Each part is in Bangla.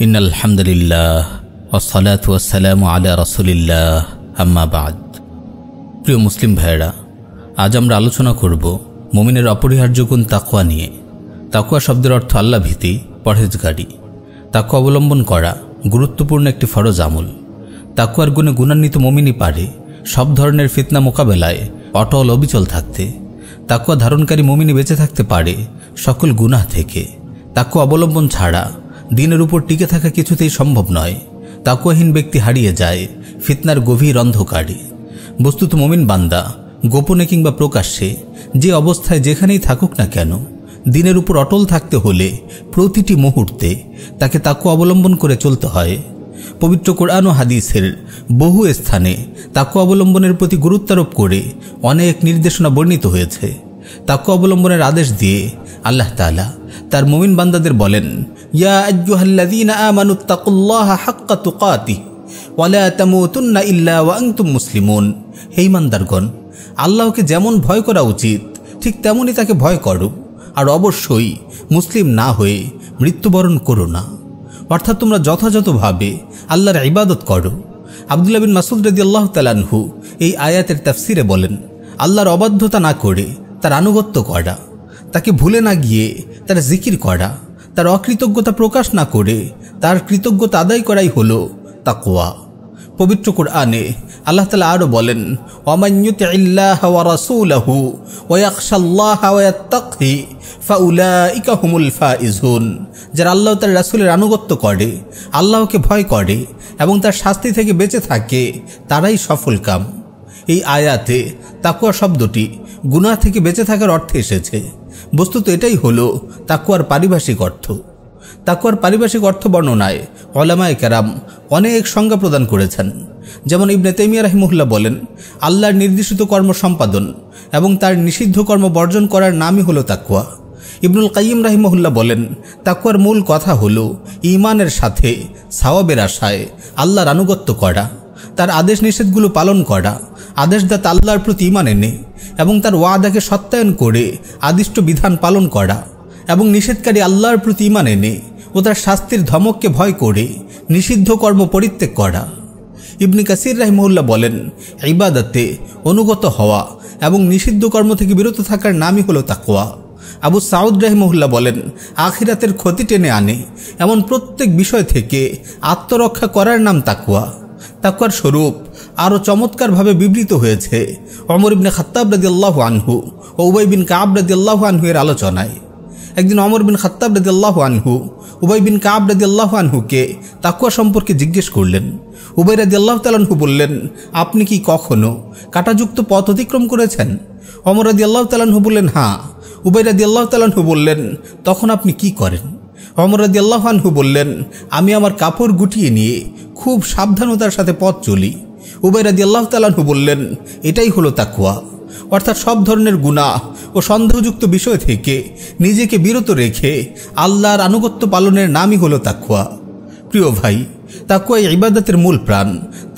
ইন্নাল হামদুলিল্লাহ ওয়াসসালাতু ওয়াসসালামু আলা রাসূলিল্লাহ আম্মা বাদ। প্রিয় মুসলিম ভাইরা, আজ আমরা আলোচনা করব মুমিনের অপরিহার্য গুণ তাকওয়া নিয়ে। তাকওয়া শব্দের অর্থ আল্লাহ ভীতি, পরহেজগারি। তাকওয়া অবলম্বন করা গুরুত্বপূর্ণ একটি ফরজ আমল। তাকওয়ার গুণে গুণান্বিত মুমিনই পারে সব ধরনের ফিতনা মোকাবেলায় অটল অবিচল থাকতে। তাকওয়া ধারণকারী মুমিনই বেঁচে থাকতে পারে সকল গুনাহ থেকে। তাকওয়া অবলম্বন ছাড়া দিনের উপর টিকে থাকা কিছুতেই সম্ভব নয়। তাকওয়াহীন ব্যক্তি হারিয়ে যায় ফিতনার গভীর অন্ধকারে। বস্তুত মুমিন বান্দা গোপনে কিংবা প্রকাশ্যে যে অবস্থায় যেখানেই থাকুক না কেন, দিনের উপর অটল থাকতে হলে প্রতিটি মুহূর্তে তাকে তাকওয়া অবলম্বন করে চলতে হয়। পবিত্র কোরআন ও হাদিসের বহু স্থানে তাকওয়া অবলম্বনের প্রতি গুরুত্বারোপ করে অনেক নির্দেশনা বর্ণিত হয়েছে। তাকওয়া অবলম্বনের আদেশ দিয়ে আল্লাহ তাআলা তার মুমিন বান্দাদের বলেন, ইয়া আইয়ুহাল্লাযীনা আমানুত্তাকুল্লাহা হাক্কা তুকাতিহি ওয়া লা তামুতুন্না ইল্লা ওয়া আনতুম মুসলিমুন। হে ঈমানদারগণ, আল্লাহকে যেমন ভয় করা উচিত ঠিক তেমনই তাকে ভয় করো, আর অবশ্যই মুসলিম না হয়ে মৃত্যুবরণ করো না। অর্থাৎ তোমরা যথাযথভাবে আল্লাহর ইবাদত করো। আব্দুল্লাহ বিন মাসউদ রাদিয়াল্লাহু তাআলা আনহু এই আয়াতের তাফসিরে বলেন, আল্লাহর অবাধ্যতা না করে তার আনুগত্য করা, তাকে ভুলে না গিয়ে তার জিকির করা, তার অকৃতজ্ঞতা প্রকাশ না করে তার কৃতজ্ঞতা আদায় করাই হলো তাকওয়া। পবিত্র কোরআনে আল্লাহ তাআলা আরো বলেন, ওয়ামান ইউতিইল্লাহা ওয়া রাসূলাহু ওয়া ইয়াখশাল্লাহা ওয়া ইয়াত্তাকি ফাউলাইকা হুমুল ফাইজুন। যারা আল্লাহ তার রাসূলের আনুগত্য করে, আল্লাহকে ভয় করে এবং তার শাস্তি থেকে বেঁচে থাকে, তারাই সফলকাম। এই আয়াতে তাকওয়া শব্দটি গুনাহ থেকে বেঁচে থাকার অর্থে এসেছে। বস্তুত এটাই হলো তাকওয়ার পারিভাষিক অর্থ। তাকওয়ার পারিভাষিক অর্থ বর্ণনায় উলামায়ে কেরাম অনেক সংজ্ঞা প্রদান করেছেন। যেমন ইবনে তাইমিয়া রাহিমাহুল্লাহ বলেন, আল্লাহর নির্দেশিত কর্ম সম্পাদন এবং তার নিষিদ্ধ কর্ম বর্জন করার নামই হলো তাকওয়া। ইবনুল কাইয়িম রাহিমাহুল্লাহ বলেন, তাকওয়ার মূল কথা হলো ঈমানের সাথে সওয়াবের আশায় আল্লাহর আনুগত্য করা, তার আদেশ নিষেধগুলো পালন করা, আদেশদাতা আল্লাহর প্রতি ঈমান এনে এবং তার ওয়াদাকে সত্যায়ন করে আদিষ্ট বিধান পালন করা, এবং নিষেধকারী আল্লাহর প্রতি ঈমান এনে ও তার শাস্তির ধমককে ভয় করে নিষিদ্ধ কর্ম পরিত্যাগ করা। ইবনে কাসির রাহিমাহুল্লাহ বলেন, ইবাদতে অনুগত হওয়া এবং নিষিদ্ধ কর্ম থেকে বিরত থাকার নামই হলো তাকওয়া। আবু সাউদ রাহিমাহুল্লাহ বলেন, আখিরাতের ক্ষতি টেনে আনে এমন প্রত্যেক বিষয় থেকে আত্মরক্ষা করার নাম তাকওয়া। তাকওয়ার স্বরূপ আরও চমৎকারভাবে বিবৃত হয়েছে ওমর ইবনে খাত্তাব রাদিয়াল্লাহু আনহু ও উবাই বিন কাব রাদিয়াল্লাহু আনহু এর আলোচনায়। একদিন ওমর বিন খাত্তাব রাদিয়াল্লাহু আনহু উবাই বিন কাব রাদিয়াল্লাহু আনহুকে তাকওয়া সম্পর্কে জিজ্ঞেস করলেন। উবাই রাদিয়াল্লাহু তাআলা আনহু বললেন, আপনি কি কখনো কাঁটাযুক্ত পথ অতিক্রম করেছেন? ওমর রাদিয়াল্লাহু তাআলা আনহু বললেন, হ্যাঁ। উবাই রাদিয়াল্লাহু তাআলা আনহু বললেন, তখন আপনি কি করেন? ওমর রাদিয়াল্লাহু আনহু বললেন, আমি আমার কাপড় গুটিয়ে নিয়ে খুব সাবধানতার সাথে পথ চলি। উবাই রাদিয়াল্লাহু তাআলা আনহু বললেন, এটাই হলো তাকওয়া। অর্থাৎ সব ধরনের গুনাহ ও সন্দেহযুক্ত বিষয় থেকে নিজেকে বিরত রেখে আল্লাহর আনুগত্য পালনের নামই হলো তাকওয়া। প্রিয় ভাই, তাকওয়া ইবাদতের মূল প্রাণ।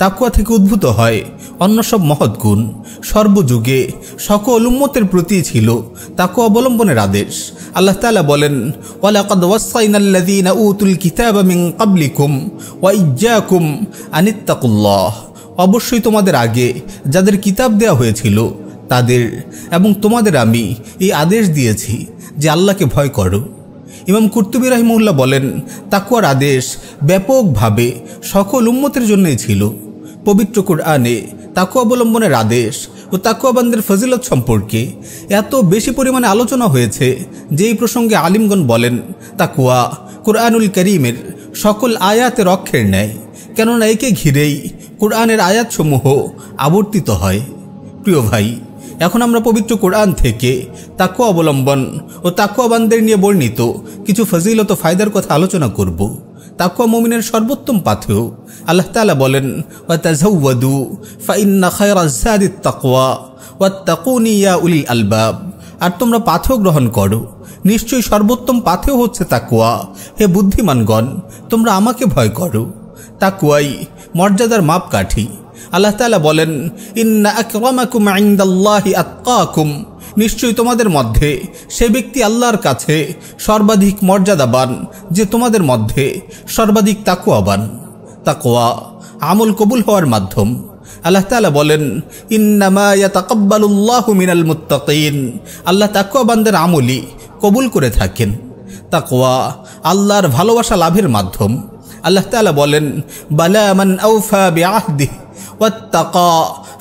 তাকওয়া থেকে উদ্ভূত হয় অন্য সব মহৎ গুণ। সর্বযুগে সকল উম্মতের প্রতি ছিল তাকওয়া অবলম্বনের আদেশ। আল্লাহ তাআলা বলেন, ওয়ালাকাদ ওয়াসাইনাল্লাযীনা উতুল কিতাবা মিন ক্বাবলিকুম ওয়া ইয়্যাকুম আনিত্তাকুল্লাহ। অবশ্যই তোমাদের আগে যাদের কিতাব দেওয়া হয়েছিল তাদের এবং তোমাদের আমি এই আদেশ দিয়েছি যে আল্লাহকে ভয় করো। ইমাম কুরতুবী রাহিমাহুল্লাহ বলেন, তাকওয়ার আদেশ ব্যাপকভাবে সকল উম্মতের জন্যই ছিল। পবিত্র কোরআনে তাকওয়া অবলম্বনের আদেশ ও তাকওয়াবানদের ফজিলত সম্পর্কে এত বেশি পরিমাণে আলোচনা হয়েছে যে এই প্রসঙ্গে আলিমগণ বলেন, তাকওয়া কোরআনুল কারীমের সকল আয়াতের অক্ষের ন্যায়, কেননা একে ঘিরেই কোরআনের আয়াতসমূহ আবর্তিত হয়। প্রিয় ভাই, এখন আমরা পবিত্র কোরআন থেকে তাকওয়া অবলম্বন ও তাকওয়াবানদের নিয়ে বর্ণিত কিছু ফজিলত ও ফায়দার কথা আলোচনা করব। তাকওয়া মুমিনের সর্বোত্তম পাথেয়। আল্লাহ তাআলা বলেন, ওয়াতাযাওয়াদু ফাইন্না খায়রাজ যাদিত তাকওয়া ওয়াত্তাকুনি ইয়া উলিল আলবাব। আর তোমরা পাথেয় গ্রহণ করো, নিশ্চয়ই সর্বোত্তম পাথেয় হচ্ছে তাকওয়া। হে বুদ্ধিমানগণ, তোমরা আমাকে ভয় করো। তাকওয়াই মর্যাদার মাপকাঠি। আল্লাহ তাআলা বলেন, ইন্না আকরামাকুম ইনদাল্লাহি আতকাকুম। নিশ্চয়ই তোমাদের মধ্যে সে ব্যক্তি আল্লাহর কাছে সর্বাধিক মর্যাদাবান যে তোমাদের মধ্যে সর্বাধিক তাকওয়াবান। তাকওয়া আমল কবুল হওয়ার মাধ্যম। আল্লাহ তাআলা বলেন, ইন্নামা ইয়াতাকাব্বালুল্লাহু মিনাল মুত্তাকিন, আল্লাহ তাকওয়াবানদের আমলই কবুল করে থাকেন। তাকওয়া আল্লাহর ভালোবাসা লাভের মাধ্যম। আল্লাহ তাআলা বলেন, বালা মান আওফা বিআহদিহি ওয়াত্তাকা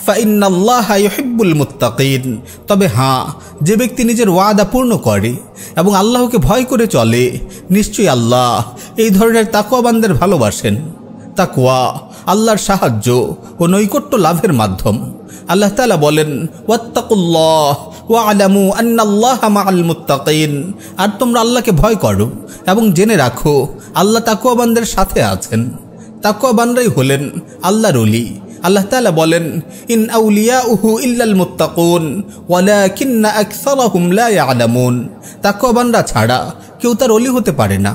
ফাইন্নাল্লাহা ইউহিব্বুল মুত্তাকিন, তবে হ্যাঁ, যে ব্যক্তি নিজের ওয়াদা পূর্ণ করে এবং আল্লাহকে ভয় করে চলে, নিশ্চয়ই আল্লাহ এই ধরনের তাকওয়াবানদের ভালোবাসেন। তাকওয়া আল্লাহর সাহায্য ও নৈকট্য লাভের মাধ্যম। আল্লাহ তাআলা বলেন, ওয়াত্তাকুল্লাহ ওয়া'লামু আন্নাল্লাহা মা'আল মুত্তাকিন, আর তোমরা আল্লাহকে ভয় করো এবং জেনে রাখো আল্লাহ তাকওয়াবানদের সাথে আছেন। তাকওয়াবানরাই হলেন আল্লাহর ওলি। আল্লাহ তাআলা বলেন, ইন আউলিয়াউহু ইল্লাল মুত্তাকুন ওয়ালাকিন্না আকসারাহুম লা ইয়ালামুন, তাকওয়াবানরা ছাড়া কেউ তার ওলি হতে পারে না,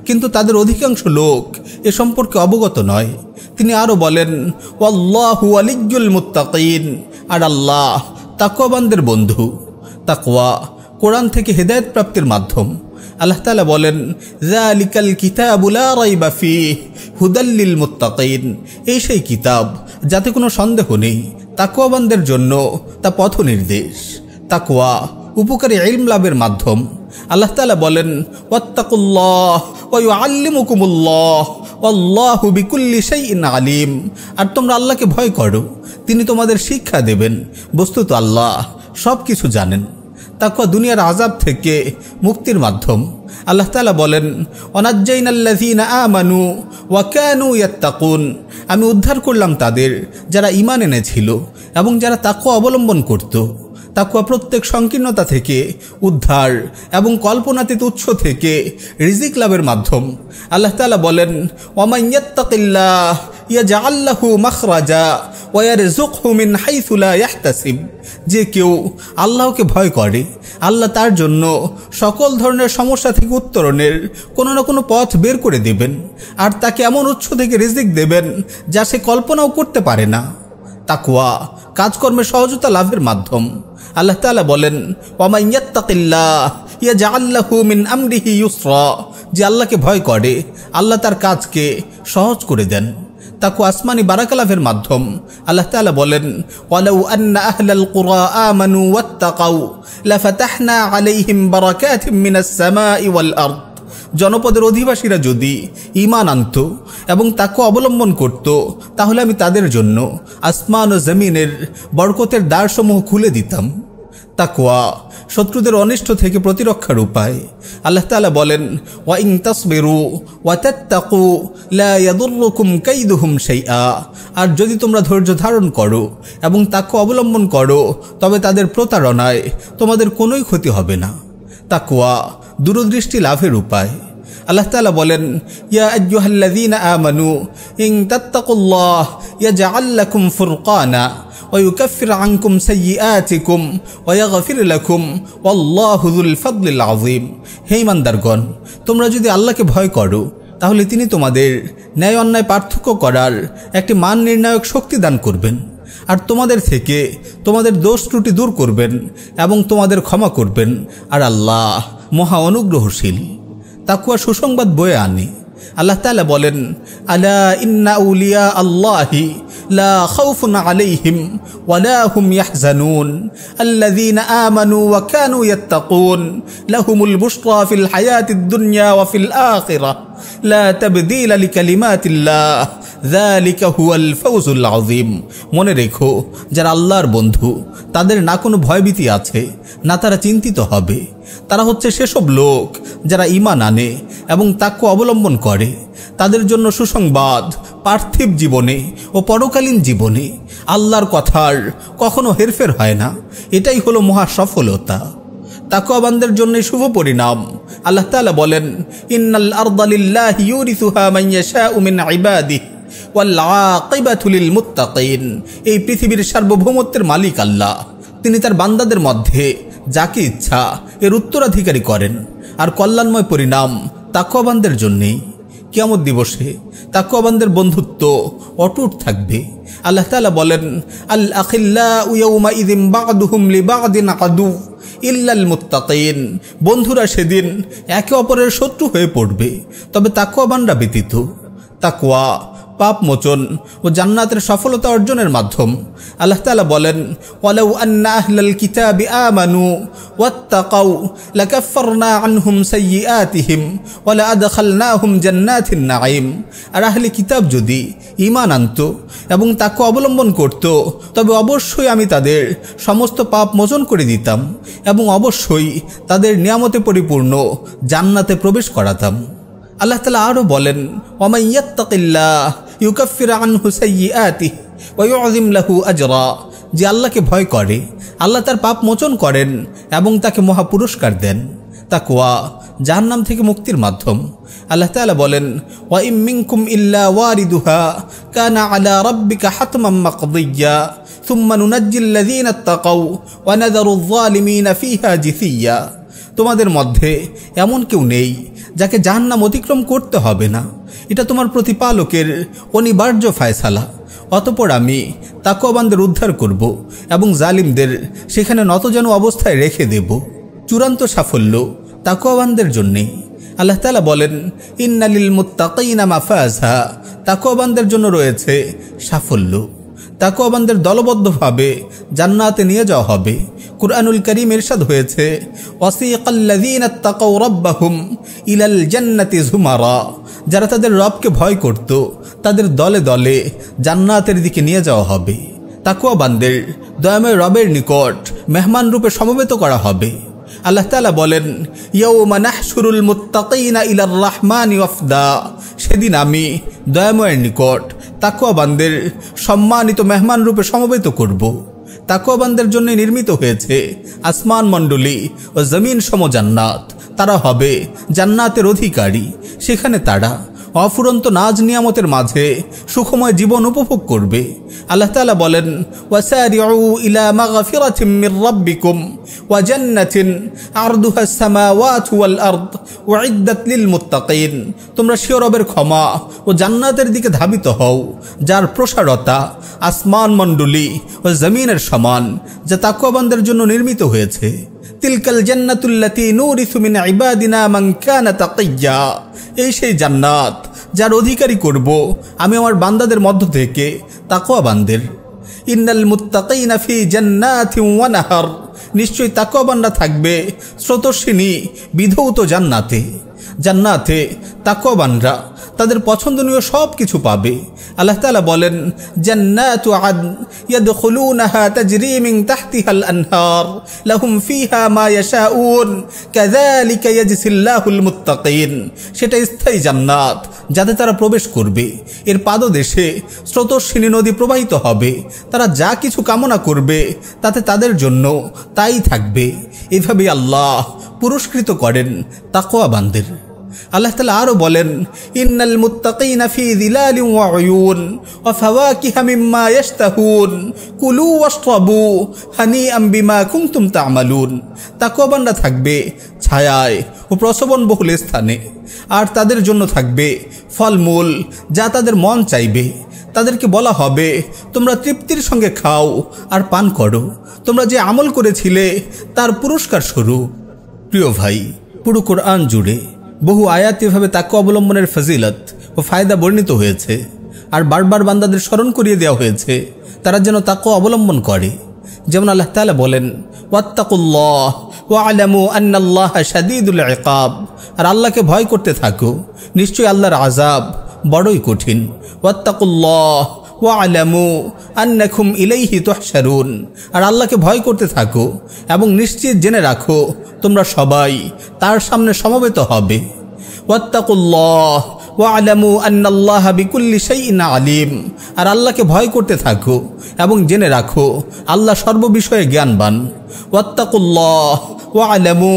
কিন্তু তাদের অধিকাংশ লোক এ সম্পর্কে অবগত নয়। তিনি আরও বলেন, ওয়াল্লাহু ওয়ালিয়্যুল মুত্তাকিন, আর আল্লাহ তাকওয়াবানদের বন্ধু। তাকওয়া কোরআন থেকে হেদায়েত প্রাপ্তির মাধ্যম। আল্লাহ তাআলা বলেন, যালিকাল কিতাবু লা রাইবা ফীহি হুদাল লিল মুত্তাকিন, এই সেই কিতাব যাতে কোনো সন্দেহ নেই, তাকওয়াবানদের জন্য তা পথ নির্দেশ। তাকওয়া উপকারী ইলম লাভের মাধ্যম। আল্লাহ তাআলা বলেন, ওয়াত্তাকুল্লাহ ওয়া ইউআল্লিমুকুমুল্লাহ ওয়াল্লাহু বিকুল্লি শাইইন আলিম, আর তোমরা আল্লাহকে ভয় করো, তিনি তোমাদের শিক্ষা দেবেন, বস্তুত আল্লাহ সব কিছু জানেন। তাকওয়া দুনিয়ার আযাব থেকে মুক্তির মাধ্যম। আল্লাহ তাআলা বলেন, ওয়ানাজ্জাইনাল্লাযীনা আমানু ওয়া কানু ইয়াত্তাকুন, আমি উদ্ধার করলাম তাদের যারা ঈমান এনেছিল এবং যারা তাকওয়া অবলম্বন করত। তাকওয়া প্রত্যেক সংকীর্ণতা থেকে উদ্ধার এবং কল্পনাতীত উৎস থেকে রিজিক লাভের মাধ্যম। আল্লাহ তাআলা বলেন, ওয়ামান ইয়াত্তাকিল্লাহ ইয়াজআল লাহু মাখরাজা ওয়া ইয়ারযুকহু মিন হাইসু লা ইয়াহতাসিব, যে কেউ আল্লাহকে ভয় করে, আল্লাহ তার জন্য সকল ধরনের সমস্যা থেকে উত্তরণের কোনো না কোনো পথ বের করে দেবেন, আর তাকে এমন উৎস থেকে রিজিক দেবেন যা সে কল্পনাও করতে পারে না। তাকওয়া কাজকর্মে সহজতা লাভের মাধ্যম। আল্লাহ তাআলা বলেন, ওয়ামান ইয়াত্তাকিল্লাহ ইয়াজআল লাহু মিন আমরিহি ইউসরা, যে আল্লাহকে ভয় করে আল্লাহ তার কাজকে সহজ করে দেন। তাকওয়া আসমানি বারাকা লাভের মাধ্যম। আল্লাহ তাআলা বলেন, ওয়ালাউ আন্না আহলাল কুরা আমানু ওয়াত্তাকাউ লাফাতাহনা আলাইহিম বারাকাতিম মিনাস সামাই ওয়াল আরদ, জনপদের অধিবাসীরা যদি ঈমান আনত এবং তাকওয়া অবলম্বন করত, তাহলে আমি তাদের জন্য আসমান ও জমিনের বরকতের দ্বারসমূহ খুলে দিতাম। তাকওয়া শত্রুদের অনিষ্ট থেকে প্রতিরক্ষার উপায়। আল্লাহ তাআলা বলেন, ওয়া ইন তাসবিরু ওয়া তাত্তাকু লা ইয়াদুররুকুম কাইদুহুম শাইআ, আর যদি তোমরা ধৈর্য ধারণ করো এবং তাকওয়া অবলম্বন করো, তবে তাদের প্রতারণায় তোমাদের কোনোই ক্ষতি হবে না। তাকওয়া দূরদৃষ্টি লাভের উপায়। আল্লাহ তাআলা বলেন, ইয়া আইয়ুহাল্লাযীনা আমানু ইন তাত্তাকুল্লাহ ইয়াজআল লাকুম ফুরকানা ওয়া ইউকাফির আনকুম সাইয়্যাতিকুম ওয়া ইয়াগফির লাকুম ওয়াল্লাহু যুল ফাদলিল আযীম, হে ঈমানদারগণ, তোমরা যদি আল্লাহকে ভয় করো, তাহলে তিনি তোমাদের ন্যায় অন্যায় পার্থক্য করার একটি মান নির্ণায়ক শক্তি দান করবেন, আর তোমাদের থেকে তোমাদের দোষ ত্রুটি দূর করবেন এবং তোমাদের ক্ষমা করবেন, আর আল্লাহ মহা অনুগ্রহশীল। তাকওয়া সুসংবাদ বয়ে আনে। আল্লাহ তাআলা বলেন, আলা ইন্না আউলিয়া আল্লাহি লা খাউফুন আলাইহিম ওয়া লা হুম ইয়াহজানুন আল্লাযীনা আমানু ওয়া কানু ইয়াত্তাকুন লাহুমুল বুশরা ফিল হায়াতিদ দুনিয়া ওয়া ফিল আখিরাহ লা তাবদীলা লিকালিমাতিল্লাহ যালিকা হুয়াল ফাওজুল আযীম। মনে রেখো, যারা আল্লাহর বন্ধু, তাদের না কোনো ভয়ভীতি আছে, না তারা চিন্তিত হবে। তারা হচ্ছে সেসব লোক যারা ঈমান আনে এবং তাকওয়া অবলম্বন করে। তাদের জন্য সুসংবাদ পার্থিব জীবনে ও পরকালীন জীবনে। আল্লাহর কথার কখনো হেরফের হয় না, এটাই হলো মহা সফলতা। তাকওয়াবানদের জন্য শুভ পরিণাম। আল্লাহ তাআলা বলেন, ইন্নাল আরদা লিল্লাহি ইউরিসুহা মান ইয়াশাউ মিন ইবাদিহি ওয়াল আকিবাতু লিল মুত্তাকিন, এই পৃথিবীর সার্বভৌমত্বের মালিক আল্লাহ। তিনি তার বান্দাদের মধ্যে যাকে ইচ্ছা এর উত্তরাধিকারী করেন, আর কল্যাণময় পরিণাম তাকওয়াবানদের জন্যেই। কিয়ামত দিবসে তাকওয়াবানদের বন্ধুত্ব অটুট থাকবে। আল্লাহ তাআলা বলেন, আল আখিল্লাউ ইয়াউমা ইযিন বা'দুহুম লিবা'দিন আদু ইল্লাল মুত্তাকিন, বন্ধুরা সেদিন একে অপরের শত্রু হয়ে পড়বে তবে তাকওয়াবানরা ব্যতীত। তাকওয়া পাপ মোচন ও জান্নাতের সফলতা অর্জনের মাধ্যম। আল্লাহ তাআলা বলেন, ওয়ালাউ আন্না আহলাল কিতাবি আমানু ওয়াত্তাকাউ লাকাফফারনা আনহুম সাইয়্যাতিহিম ওয়া লাআদখালনাহুম জান্নাতিন নাঈম। আর আহলে কিতাব যদি ঈমান আনত এবং তাকওয়া অবলম্বন করত তবে অবশ্যই আমি তাদের সমস্ত পাপ মোচন করে দিতাম এবং অবশ্যই তাদের নিয়ামতে পরিপূর্ণ জান্নাতে প্রবেশ করাতাম। আল্লাহ তাআলা আরও বলেন, ওয়ামান ইয়াত্তাকিল্লাহ ইউকাফির আনহু সাইয়্যাতিহি ওয়া ইউযিম লাহু আজরা। যে আল্লাহকে ভয় করে আল্লাহ তার পাপ মোচন করেন এবং তাকে মহা পুরস্কার দেন। তাকওয়া জাহান্নাম থেকে মুক্তির মাধ্যম। আল্লাহ তাআলা বলেন, ওয়া ইম মিনকুম ইল্লা ওয়ারিদুহা কানা আলা রাব্বিকা হাতমান মাকদিয়্যা সুম্মা নুনাজ্জিল লাযীনা ইত্তাকাউ ওয়া নাযারুয যালিমিনা ফিহা জিসিয়্যা। তোমাদের মধ্যে এমন কেউ নেই যাকে জাহান্নাম অতিক্রম করতে হবে না, এটা তোমার প্রতিপালকের অনিবার্য ফায়সালা। অতঃপর আমি তাকওয়াবানদের উদ্ধার করব এবং জালিমদের সেখানে নতজানু অবস্থায় রেখে দেব। চূড়ান্ত সাফল্য তাকওয়াবানদের জন্যেই। আল্লাহ তাআলা বলেন, ইন্নালিল মুত্তাকিনা মাফাজা, তাকওয়াবানদের জন্য রয়েছে সাফল্য। তাকওয়াবানদের দলবদ্ধভাবে জান্নাতে নিয়ে যাওয়া হবে। কুরআনুল কারীম ইরশাদ হয়েছে, ওয়াসিকাল্লাযীনা ইত্তাকাউ রাব্বাহুম ইলাল জান্নাতি যুমারা। যারা তাদের রবকে ভয় করত তাদের দলে দলে জান্নাতের দিকে নিয়ে যাওয়া হবে। তাকওয়াবানদের দয়াময় রবের নিকট মেহমান রূপে সমবেত করা হবে। আল্লাহ তাআলা বলেন, ইয়াউমা নাহশুরুল মুত্তাকিনা ইলার রাহমানি ওয়াফদা। সেদিন আমি দয়াময়ের নিকট তাকওয়াবানদের সম্মানিত মেহমান রূপে সমবেত করব। তাকওয়াবানদের জন্য নির্মিত হয়েছে আসমান মণ্ডলী ও জমিন সম জান্নাত। তারা হবে জান্নাতের অধিকারী। সেখানে তারা অফুরন্ত নাজ নিয়ামতের মাঝে সুখময় জীবন উপভোগ করবে। আল্লাহ তাআলা বলেন, ওয়াসারিউ ইলা মাগফিরাতিম মির রাব্বিকুম ওয়া জান্নাতিন আরদুহাস সামাওয়াতু ওয়াল আরদ উইদ্দাত লিল মুত্তাকিন। তোমরা স্বীয় রবের ক্ষমা ও জান্নাতের দিকে ধাবিত হও, যার প্রসারতা আসমান মণ্ডলী ও জমিনের সমান, যা তাকওয়াবানদের জন্য নির্মিত হয়েছে। তিলকাল জান্নাতুল্লাতী নুরিসু মিন ইবাদিনা মান কানা তাকিয়্যা। এই সেই জান্নাত যার অধিকারী করব আমি আমার বান্দাদের মধ্য থেকে তাকওয়াবানদের। ইন্নাল মুত্তাকিনা ফি জান্নাতিন ওয়া নাহার। নিশ্চয়ই তাকওয়াবানরা থাকবে স্রোতস্বিনী বিধৌত জান্নাতে। জান্নাতে তাকওয়াবানরা তাদের পছন্দনীয় সব কিছু পাবে। আল্লাহ তাআলা বলেন, জান্নাতু আদন ইয়াদখুলুনাহা তাজরি মিন তাহতিহাল আনহার লাহুম ফিহা মা ইয়াশাউন কাযালিকা ইয়াজসিল্লাহুল মুত্তাকিন। সেটা স্থায়ী জান্নাত যাতে তারা প্রবেশ করবে। এর পাদদেশে স্রোতস্বিনী নদী প্রবাহিত হবে। তারা যা কিছু কামনা করবে তাতে তাদের জন্য তাই থাকবে। এভাবে আল্লাহ পুরস্কৃত করেন তাকওয়াবানদের। আল্লাহ তাআলা আরও বলেন, ইন্নাল মুত্তাকিনা ফি যিলালিন ওয়া উয়ুন ওয়া ফাওয়াকিহা মিম্মা ইয়াশতাহুন কুলু ওয়াশরাবু হানিআম বিমা কুনতুম তা'মালুন। তাকওয়াবানরা থাকবে ছায়ায় ও প্রসবনবহুল স্থানে, আর তাদের জন্য থাকবে ফলমূল যা তাদের মন চাইবে। তাদেরকে বলা হবে, তোমরা তৃপ্তির সঙ্গে খাও আর পান করো, তোমরা যে আমল করেছিলে তার পুরস্কার স্বরূপ। প্রিয় ভাই, পুরো কোরআন জুড়ে বহু আয়াত এভাবে তাকওয়া অবলম্বনের ফজিলত ও ফায়দা বর্ণিত হয়েছে, আর বারবার বান্দাদের স্মরণ করিয়ে দেওয়া হয়েছে তারা যেন তাকওয়া অবলম্বন করে। যেমন আল্লাহ তাআলা বলেন, ওয়াত্তাকুল্লাহ ওয়া'লামু আন্নাল্লাহা শাদীদুল ইকাব। আর আল্লাহকে ভয় করতে থাকো, নিশ্চয়ই আল্লাহর আযাব বড়ই কঠিন। ওয়াত্তাকুল্লাহ ওয়া'লামু আন্নাকুম ইলাইহি তুহশারুন। আর আল্লাহকে ভয় করতে থাকো এবং নিশ্চিত জেনে রাখো তোমরা সবাই তার সামনে সমবেত হবে। ওয়াত্তাকুল্লাহ ওয়া'লামু আন্নাল্লাহা বিকুল্লি শাইইন আলিম। আর আল্লাহকে ভয় করতে থাকো এবং জেনে রাখো আল্লাহ সর্ববিষয়ে জ্ঞানবান। ওয়াত্তাকুল্লাহ ওয়া'লামু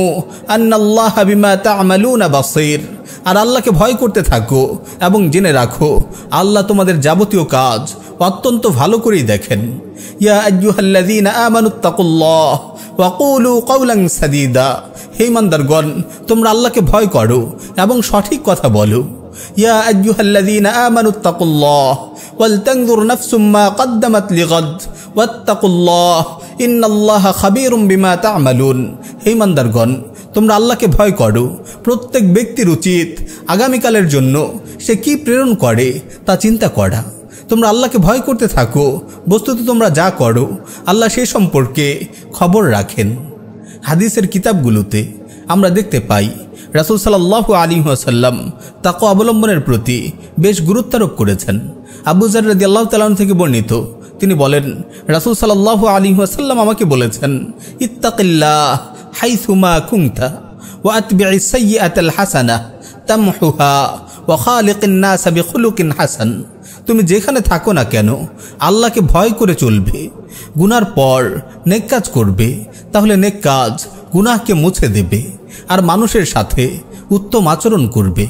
আন্নাল্লাহা বিমা তা'মালুনা বাসীর। আর আল্লাহকে ভয় করতে থাকো এবং জেনে রাখো আল্লাহ তোমাদের যাবতীয় কাজ অত্যন্ত ভালো করেই দেখেন। ইয়া আইয়ুহাল্লাযীনা আমানুত্তাকুল্লাহ ওয়া কুলু কাওলান সাদীদা। হে ইমানদারগণ, তোমরা আল্লাহকে ভয় করো এবং সঠিক কথা বলো। ইয়া আইয়ুহাল্লাযীনা আমানুত্তাকুল্লাহ ওয়াল তানজুর নাফসুম মা কদ্দামাত লিগাদ ওয়াত্তাকুল্লাহ ইন্নাল্লাহা খাবীরুম বিমা তা'মালুন। হে হে ইমানদারগণ, তোমরা আল্লাহকে ভয় করো। প্রত্যেক ব্যক্তির উচিত আগামীকালের জন্য সে কি প্রেরণ করে তা চিন্তা করা। তোমরা আল্লাহকে ভয় করতে থাকো, বস্তুত তোমরা যা করো আল্লাহ সে সম্পর্কে খবর রাখেন। হাদিসের কিতাবগুলোতে আমরা দেখতে পাই রাসূল সাল্লাল্লাহু আলাইহি ওয়াসাল্লাম তাকওয়া অবলম্বনের প্রতি বেশ গুরুত্বারোপ করেছেন। আবু যর রাদিয়াল্লাহু তাআলা থেকে বর্ণিত, তিনি বলেন, রাসূল সাল্লাল্লাহু আলাইহি ওয়াসাল্লাম আমাকে বলেছেন, ইত্তাকিল্লাহ হাইসুমা কুনতা ওয়া আতবি'is সাইয়্যাতাল হাসানাহ তামহুহা ওয়া খালিকিন নাস বিখুলুকিন হাসান। তুমি যেখানে থাকো না কেন আল্লাহকে ভয় করে চলবে, গুনার পর নেক কাজ করবে, তাহলে নেক কাজ গুনাহকে মুছে দেবে, আর মানুষের সাথে উত্তম আচরণ করবে।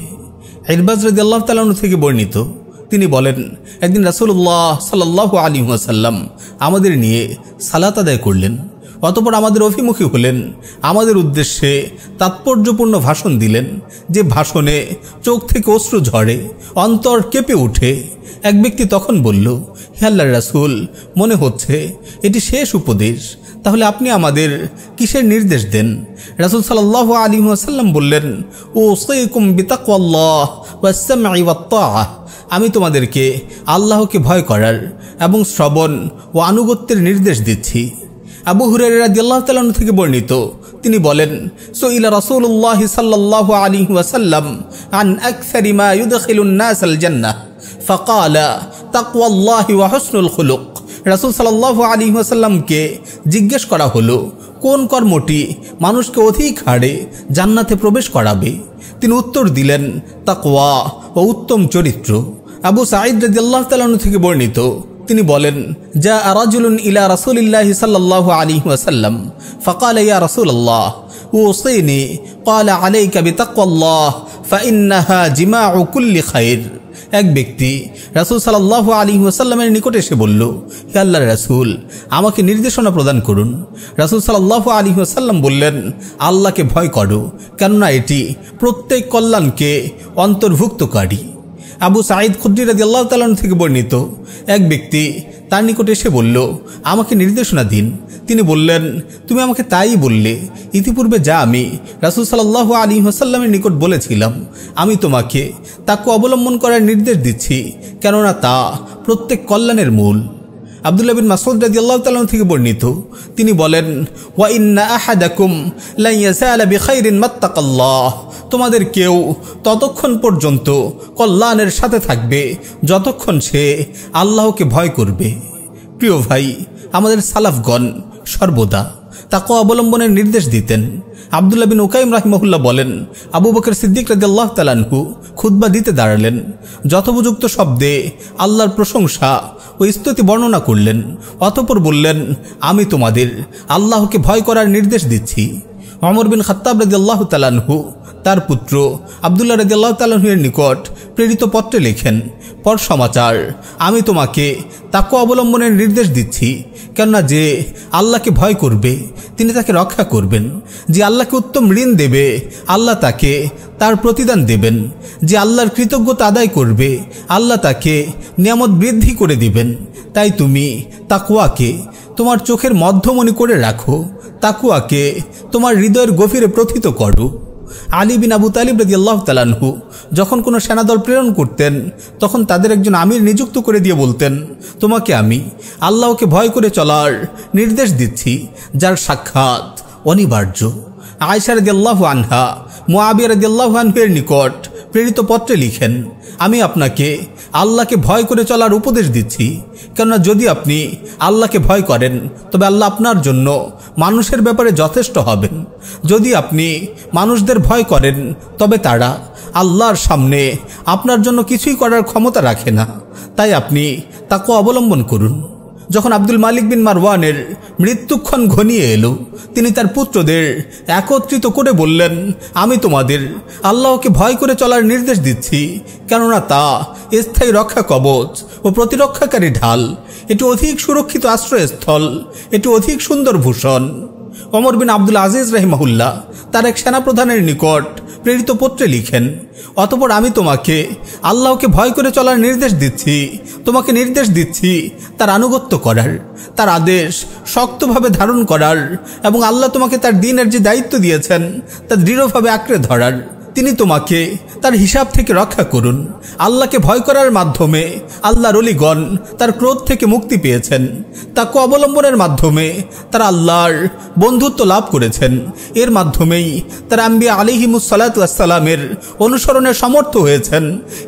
ইরবাজ রাদিয়াল্লাহু তাআলা থেকে বর্ণিত, তিনি বলেন, একদিন রাসূলুল্লাহ সাল্লাল্লাহু আলাইহি ওয়াসাল্লাম আমাদের নিয়ে সালাত আদায় করলেন। অতঃপর আমাদের অভিমুখী হলেন, আমাদের উদ্দেশ্যে তাৎপর্যপূর্ণ ভাষণ দিলেন, যে ভাষণে চোখ থেকে অশ্রু ঝরে, অন্তর কেঁপে ওঠে। এক ব্যক্তি তখন বলল, হে আল্লাহর রাসূল, মনে হচ্ছে এটি শেষ উপদেশ, তাহলে আপনি আমাদের কিসের নির্দেশ দেন? রাসূল সাল্লাল্লাহু আলাইহি ওয়াসাল্লাম বললেন, উসাইকুম বিতাকওয়াল্লাহ ওয়াস-সামঈ ওয়াত-তাআহ। আমি তোমাদেরকে আল্লাহকে ভয় করার এবং শ্রবণ ও আনুগত্যের নির্দেশ দিচ্ছি। আবু হুরায়রা রাদিয়াল্লাহু তাআলা থেকে বর্ণিত, তিনি বলেন, সুইলা রাসূলুল্লাহ সাল্লাল্লাহু আলাইহি ওয়াসাল্লাম আন আকসারি মা ইউদখিলুন নাস আল জান্নাহ ফাকালা তাকওয়াল্লাহি ওয়া হুসনুল খুলুক। রাসূল সাল্লাল্লাহু আলাইহি ওয়াসাল্লামকে জিজ্ঞেস করা হলো, কোন কর্মটি মানুষকে অধিক হারে জান্নাতে প্রবেশ করাবে? তিনি উত্তর দিলেন, তাকওয়া ও উত্তম চরিত্র। আবু সাঈদ রাদিয়াল্লাহু তাআলা থেকে বর্ণিত, তিনি বলেন, যা রাজুলুন ইলা রাসূলিল্লাহি সাল্লাল্লাহু আলাইহি ওয়াসাল্লাম ফাকালা ইয়া রাসূলুল্লাহ উসিনি ক্বালা আলাইকা বিতাকওয়াল্লাহ ফাইন্নাহা জিমাউ কুল্লি খাইর। এক ব্যক্তি রাসূল সাল্লাল্লাহু আলাইহি ওয়াসাল্লামের নিকট এসে বলল, হে আল্লাহর রাসূল, আমাকে নির্দেশনা প্রদান করুন। রাসূল সাল্লাল্লাহু আলাইহি ওয়াসাল্লাম বললেন, আল্লাহকে ভয় করো, কেননা এটি প্রত্যেক কল্যাণকে অন্তর্ভুক্তকারী। আবু সাঈদ খুদরি রাদিয়াল্লাহু তাআলা থেকে বর্ণিত, এক ব্যক্তি তার নিকট এসে বলল, আমাকে নির্দেশনা দিন। তিনি বললেন, তুমি আমাকে তাই বললে, ইতিপূর্বে যা আমি রাসূল সাল্লাল্লাহু আলাইহি ওয়াসাল্লামের নিকট বলেছিলাম, আমি তোমাকে তাকে অবলম্বন করার নির্দেশ দিচ্ছি, কেননা তা প্রত্যেক কল্যাণের মূল। আব্দুল্লাহ বিন মাসউদ রাদিয়াল্লাহু তাআলা থেকে বর্ণিত, তিনি বলেন, ওয়া ইন্না আহাদাকুম লা ইয়াসালা বিখাইরিন মাত্তাকাল্লাহ। তোমাদের কেউ ততক্ষণ পর্যন্ত কল্যাণের সাথে থাকবে যতক্ষণ সে আল্লাহকে ভয় করবে। প্রিয় ভাই, আমাদের সালাফগণ সর্বদা তাকওয়া অবলম্বনের নির্দেশ দিতেন। আব্দুল্লাহ বিন উকাইম রাহিমাহুল্লাহ বলেন, আবু বকর সিদ্দিক রাদিয়াল্লাহু তাআলা আনহু খুতবা দিতে দাঁড়ালেন, যথোপযুক্ত শব্দে আল্লাহর প্রশংসা ও স্তুতি বর্ণনা করলেন, অতঃপর বললেন, আমি তোমাদের আল্লাহকে ভয় করার নির্দেশ দিচ্ছি। ওমর বিন খাত্তাব রাদিয়াল্লাহু তাআলা আনহু তার পুত্র আব্দুল্লাহ রাদিয়াল্লাহু তাআলা এর নিকট প্রেরিত পত্রে লেখেন, পর সমাচার, আমি তোমাকে তাকওয়া অবলম্বনের নির্দেশ দিচ্ছি, কেননা যে আল্লাহকে ভয় করবে তিনি তাকে রক্ষা করবেন, যে আল্লাহকে উত্তম ঋণ দেবে আল্লাহ তাকে তার প্রতিদান দেবেন, যে আল্লাহর কৃতজ্ঞতা আদায় করবে আল্লাহ তাকে নিয়ামত বৃদ্ধি করে দিবেন। তাই তুমি তাকওয়াকে তোমার চোখের মধ্যমণি করে রাখো, তাকওয়াকে তোমার হৃদয়ের গভীরে প্রথিত করো। আলী বিন আবু তালিব রাদিয়াল্লাহু তাআলা আনহু যখন কোনো সেনাদল প্রেরণ করতেন, তখন তাদের একজন আমির নিযুক্ত করে দিয়ে বলতেন, তোমাকে আমি আল্লাহকে ভয় করে চলার নির্দেশ দিচ্ছি, যার সাক্ষাৎ অনিবার্য। আয়েশা রাদিয়াল্লাহু আনহা মুআবিয়া রাদিয়াল্লাহু আনহু এর নিকট প্রেরিত পত্রে লিখেন, আমি আপনাকে আল্লাহকে ভয় করে চলার উপদেশ দিচ্ছি, কেননা যদি আপনি আল্লাহকে ভয় করেন তবে আল্লাহ আপনার জন্য মানুষের ব্যাপারে যথেষ্ট হবেন। যদি আপনি মানুষদের ভয় করেন তবে তারা আল্লাহর সামনে আপনার জন্য কিছুই করার ক্ষমতা রাখে না। তাই আপনি তাকে অবলম্বন করুন। যখন আব্দুল মালিক বিন মারওয়ানের মৃত্যুক্ষণ ঘনিয়ে এলো, তিনি তার পুত্রদের একত্রিত করে বললেন, আমি তোমাদের আল্লাহকে ভয় করে চলার নির্দেশ দিচ্ছি, কেননা তা স্থায়ী রক্ষা কবচ ও প্রতিরক্ষাকারী ঢাল, এটি অধিক সুরক্ষিত আশ্রয়স্থল, এটি অধিক সুন্দর ভূষণ। ওমর বিন আব্দুল আজিজ রাহিমাহুল্লাহ তার এক সেনাপ্রধানের নিকট প্রেরিত পত্রে লিখেন, অতঃপর আমি তোমাকে আল্লাহকে ভয় করে চলার নির্দেশ দিচ্ছি, তোমাকে নির্দেশ দিচ্ছি তার আনুগত্য করার, তার আদেশ শক্তভাবে ধারণ করার এবং আল্লাহ তোমাকে তার দ্বীনের যে দায়িত্ব দিয়েছেন তা দৃঢ়ভাবে আঁকড়ে ধরার। তিনি তোমাকে তার হিসাব থেকে রক্ষা করুন। আল্লাহকে ভয় করার মাধ্যমে আল্লাহর ওলিগণ তার ক্রোধ থেকে মুক্তি পেয়েছেন। তাকওয়া অবলম্বনের মাধ্যমে তারা আল্লাহর বন্ধুত্ব লাভ করেছেন। এর মাধ্যমেই তারা আম্বিয়া আলাইহিমুস সালাতু ওয়াস সালামের অনুসরণে সমর্থ হয়েছেন।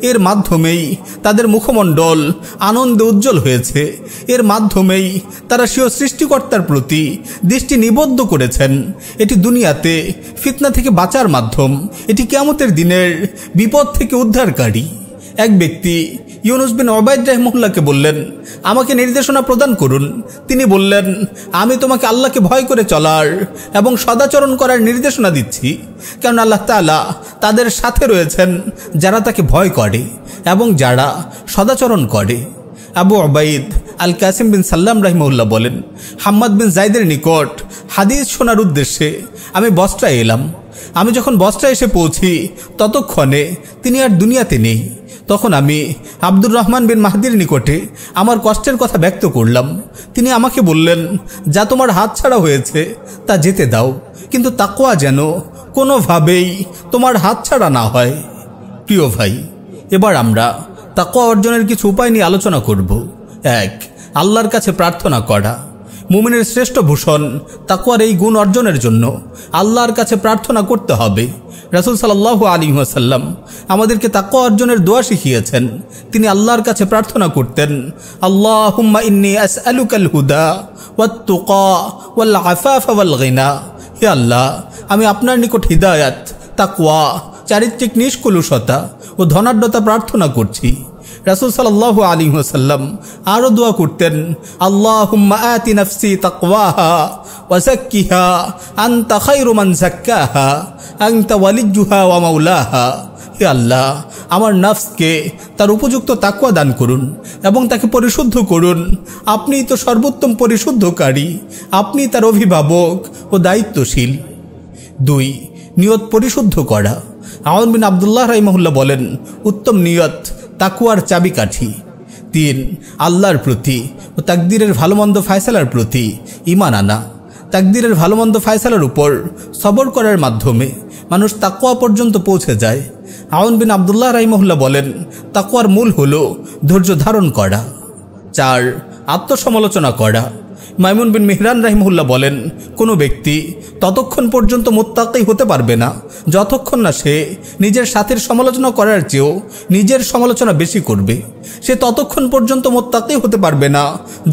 এর মাধ্যমেই তাদের মুখমণ্ডল আনন্দে উজ্জ্বল হয়েছে। এর মাধ্যমেই তারা স্বীয় সৃষ্টিকর্তার প্রতি দৃষ্টি নিবদ্ধ করেছেন। এটি দুনিয়াতে ফিতনা থেকে বাঁচার মাধ্যম, এটি কিয়ামতের দিনের বিপদ থেকে উদ্ধারকারী। এক ব্যক্তি ইউনুস বিন উবাইদ রাহিমাহুল্লাহকে বললেন, আমাকে নির্দেশনা প্রদান করুন। তিনি বললেন, আমি তোমাকে আল্লাহকে ভয় করে চলার এবং সদাচরণ করার নির্দেশনা দিচ্ছি, কারণ আল্লাহ তাআলা তাদের সাথে রয়েছেন যারা তাকে ভয় করে এবং যারা সদাচরণ করে। আবু উবাইদ আল কাসিম বিন সাল্লাম রাহিমাহুল্লাহ বলেন, হাম্মাদ বিন জাইদের নিকট হাদিস শোনার উদ্দেশ্যে আমি বসরায় এলাম। আমি যখন বসরায় এসে পৌঁছি ততক্ষণে তিনি আর দুনিয়াতে নেই। তখন আমি আব্দুর রহমান বিন মাহদির নিকটে আমার কষ্টের কথা ব্যক্ত করলাম। তিনি আমাকে বললেন, যা তোমার হাত ছাড়া হয়েছে তা যেতে দাও, কিন্তু তাকওয়া যেন কোনোভাবেই তোমার হাত ছাড়া না হয়। প্রিয় ভাই, এবার আমরা তাকওয়া অর্জনের কিছু উপায় নিয়ে আলোচনা করব। 1. আল্লাহর কাছে প্রার্থনা করা। মুমিনের শ্রেষ্ঠ ভূষণ তাকওয়ার এই গুণ অর্জনের জন্য আল্লাহর কাছে প্রার্থনা করতে হবে। রাসূল সাল্লাল্লাহু আলাইহি ওয়াসাল্লাম আমাদেরকে তাকওয়া অর্জনের দোয়া শিখিয়েছেন। তিনি আল্লাহর কাছে প্রার্থনা করতেন, আল্লাহুম্মা ইন্নী আসআলুকাল হুদা ওয়াত তুকা ওয়াল আফাফা ওয়াল গিনা। হে আল্লাহ, আমি আপনার নিকট হিদায়াত, তাকওয়া, চারিত্রিক নিষ্কলুষতা ও ধনাঢ্যতা প্রার্থনা করছি। রাসূল সাল্লাল্লাহু আলাইহি ওয়াসাল্লাম আরও দোয়া করতেন, আল্লাহুম্মা আতি নাফসি তাকওয়াহা ওয়া যাক্কিহা আনতা খায়রু মান যাক্কাহা আনতা ওয়ালিয়্যুহা ওয়া মাওলাহা। হে আল্লাহ, আমার নফসকে তার উপযুক্ত তাকওয়া দান করুন এবং তাকে পরিশুদ্ধ করুন। আপনিই তো সর্বোত্তম পরিশুদ্ধকারী, আপনি তার অভিভাবক ও দায়িত্বশীল। 2. নিয়ত পরিশুদ্ধ করা। আউন বিন আব্দুল্লাহ রাহিমাহুল্লাহ বলেন, উত্তম নিয়ত তাকওয়ার চাবিকাঠি। 3. আল্লাহর প্রতি ও তাকদীরের ভালোমন্দ ফায়সালার প্রতি ঈমান আনা। তাকদীরের ভালোমন্দ ফায়সালার উপর সবর করার মাধ্যমে মানুষ তাকওয়া পর্যন্ত পৌঁছে যায়। আউন বিন আব্দুল্লাহ রাহিমাহুল্লাহ বলেন, তাকওয়ার মূল হলো ধৈর্য ধারণ করা। 4. আত্মসমালোচনা করা। মাইমুন বিন মিহরান রাহিমাহুল্লাহ বলেন, কোনো ব্যক্তি ততক্ষণ পর্যন্ত মুত্তাকি হতে পারবে না যতক্ষণ না সে নিজের সাথীর সমালোচনা করার চেয়েও নিজের সমালোচনা বেশি করবে। সে ততক্ষণ পর্যন্ত মুত্তাকি হতে পারবে না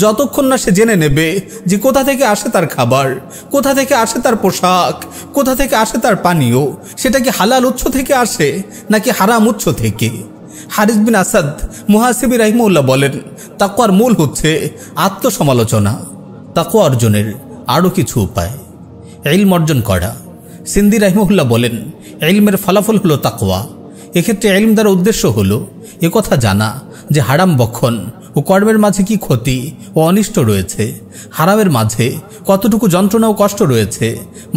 যতক্ষণ না সে জেনে নেবে যে কোথা থেকে আসে তার খাবার, কোথা থেকে আসে তার পোশাক, কোথা থেকে আসে তার পানীয়, সেটা কি হালাল উৎস থেকে আসে নাকি হারাম উৎস থেকে। হারিস বিন আসাদ মুহাসিবি রাহিমাহুল্লাহ বলেন, তাকওয়ার মূল হচ্ছে আত্মসমালোচনা। তাকওয়া অর্জনের আরও কিছু উপায়। ইলম অর্জন করা। সিন্দি রাহিমাহুল্লাহ বলেন, ইলমের ফলাফল হলো তাকওয়া। এক্ষেত্রে ইলম দ্বারা উদ্দেশ্য হলো একথা জানা যে হারাম ভক্ষণ ও কর্মের মাঝে কি ক্ষতি ও অনিষ্ট রয়েছে, হারামের মাঝে কতটুকু যন্ত্রণা ও কষ্ট রয়েছে।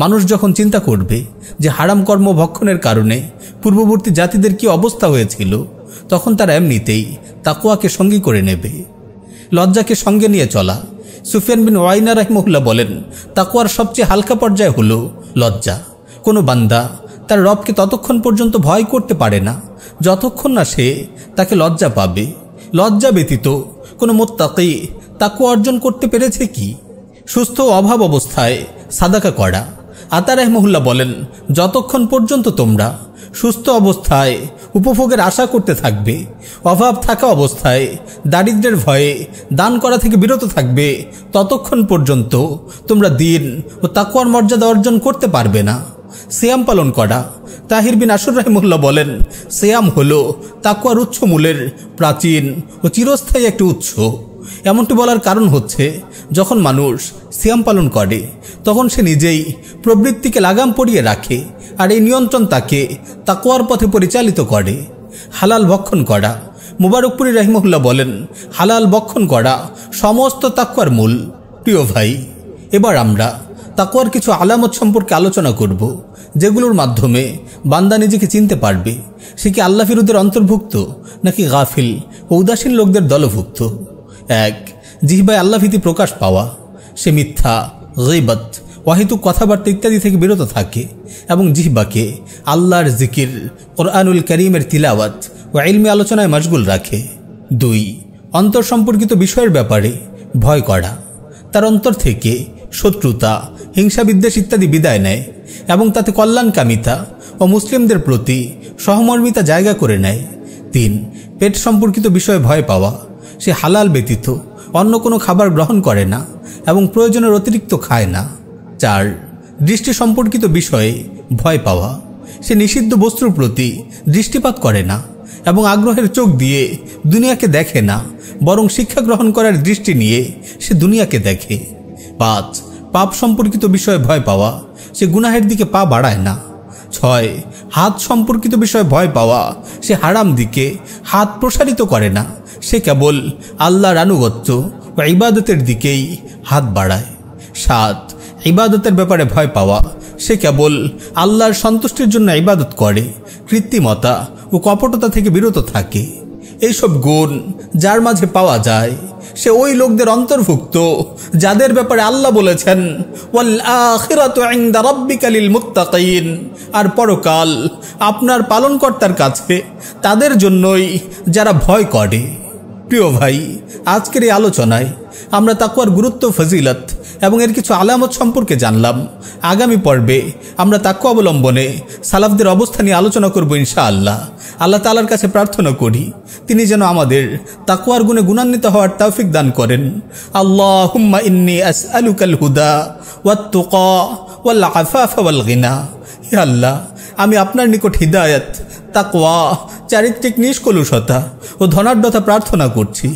মানুষ যখন চিন্তা করবে যে হারাম কর্ম ভক্ষণের কারণে পূর্ববর্তী জাতিদের কি অবস্থা হয়েছিল, তখন তারা এমনিতেই তাকওয়াকে সঙ্গী করে নেবে। লজ্জাকে সঙ্গে নিয়ে চলা। সুফিয়ান বিন ওয়াইনা রাহিমাহুল্লাহ বলেন, তাকওয়ার সবচেয়ে হালকা পর্যায় হলো লজ্জা। কোনো বান্দা তার রবকে ততক্ষণ পর্যন্ত ভয় করতে পারে না যতক্ষণ না সে তাকে লজ্জা পাবে। লজ্জা ব্যতীত কোনো মুত্তাকি তাকওয়া অর্জন করতে পেরেছে কি? সুস্থ অভাব অবস্থায় সাদাকা করা। আতা রাহিমাহুল্লাহ বলেন, যতক্ষণ পর্যন্ত তোমরা সুস্থ অবস্থায় উপভোগের আশা করতে থাকবে, অভাব থাকা অবস্থায় দারিদ্র্যের ভয়ে দান করা থেকে বিরত থাকবে, ততক্ষণ পর্যন্ত তোমরা দিন ও তাকওয়ার মর্যাদা অর্জন করতে পারবে না। সিয়াম পালন করা। তাহির বিন আশুর রাহিমাহুল্লাহ বলেন, সিয়াম হলো তাকওয়ার উৎসমূলের প্রাচীন ও চিরস্থায়ী একটি উৎস। এমনটি বলার কারণ হচ্ছে, যখন মানুষ সিয়াম পালন করে তখন সে নিজেই প্রবৃত্তিকে লাগাম পরিয়ে রাখে, আর এই নিয়ন্ত্রণ তাকে তাকওয়ার পথে পরিচালিত করে। হালাল ভক্ষণ করা। মুবারকপুরী রাহিমাহুল্লাহ বলেন, হালাল ভক্ষণ করা সমস্ত তাকওয়ার মূল। প্রিয় ভাই, এবার আমরা তাকওয়ার কিছু আলামত সম্পর্কে আলোচনা করব, যেগুলোর মাধ্যমে বান্দা নিজেকে চিনতে পারবে সে কি আল্লাহ ফিরুদের অন্তর্ভুক্ত নাকি গাফিল ও উদাসীন লোকদের দলভুক্ত। 1, জিহ্বায় আল্লাহ ভীতি প্রকাশ পাওয়া, সে মিথ্যা, গীবত, অহেতুক কথাবার্তা ইত্যাদি থেকে বিরত থাকে এবং জিহ্বাকে আল্লাহর জিকির, কোরআনুল কারীমের তিলাওয়াত ও ইলমি আলোচনায় মশগুল রাখে। 2, অন্তর সম্পর্কিত বিষয়ের ব্যাপারে ভয় করা, তার অন্তর থেকে শত্রুতা, হিংসা বিদ্বেষ ইত্যাদি বিদায় নেয় এবং তাতে কল্যাণকামিতা ও মুসলিমদের প্রতি সহমর্মিতা জায়গা করে নেয়। 3, পেট সম্পর্কিত বিষয়ে ভয় পাওয়া, সে হালাল ব্যতীত অন্য কোনো খাবার গ্রহণ করে না এবং প্রয়োজনের অতিরিক্ত খায় না। 4, দৃষ্টি সম্পর্কিত বিষয়ে ভয় পাওয়া, সে নিষিদ্ধ বস্তুর প্রতি দৃষ্টিপাত করে না এবং আগ্রহের চোখ দিয়ে দুনিয়াকে দেখে না, বরং শিক্ষা গ্রহণ করার দৃষ্টি নিয়ে সে দুনিয়াকে দেখে। 5, পাপ সম্পর্কিত বিষয়ে ভয় পাওয়া, সে গুনাহের দিকে পা বাড়ায় না। 6, হাত সম্পর্কিত বিষয়ে ভয় পাওয়া, সে হারাম দিকে হাত প্রসারিত করে না, সে কেবল আল্লাহর আনুগত্য ও ইবাদতের দিকেই হাত বাড়ায়। 7, ইবাদতের ব্যাপারে ভয় পাওয়া, সে কেবল আল্লাহর সন্তুষ্টির জন্য ইবাদত করে, কৃত্রিমতা ও কপটতা থেকে বিরত থাকে। এইসব গুণ যার মাঝে পাওয়া যায় সে ওই লোকদের অন্তর্ভুক্ত যাদের ব্যাপারে আল্লাহ বলেছেন ওয়াল আখিরাতু ইনদা রাব্বিকা লিল মুত্তাকিন, আর পরকাল আপনার পালনকর্তার কাছে তাদের জন্যই যারা ভয় করে। প্রিয় ভাই, আজকের এই আলোচনায় আমরা তাকওয়ার গুরুত্ব, ফজিলত এবং এর কিছু আলামত সম্পর্কে জানলাম। আগামী পর্বে আমরা তাকওয়া অবলম্বনে সালাফদের অবস্থা নিয়ে আলোচনা করব ইনশাআল্লাহ। আল্লাহ তাআলার কাছে প্রার্থনা করি তিনি যেন আমাদের তাকওয়ার গুণে গুণান্বিত হওয়ার তৌফিক দান করেন। আল্লাহুম্মা ইন্নী আসআলুকাল হুদা ওয়াত তুকা ওয়াল আফাফা ওয়াল গিনা। হে আল্লাহ, আমি আপনার নিকট হিদায়াত, তাকওয়া, চারিত্রিক নিষ্কলুষতা ও ধনাঢ্যতা প্রার্থনা করছি।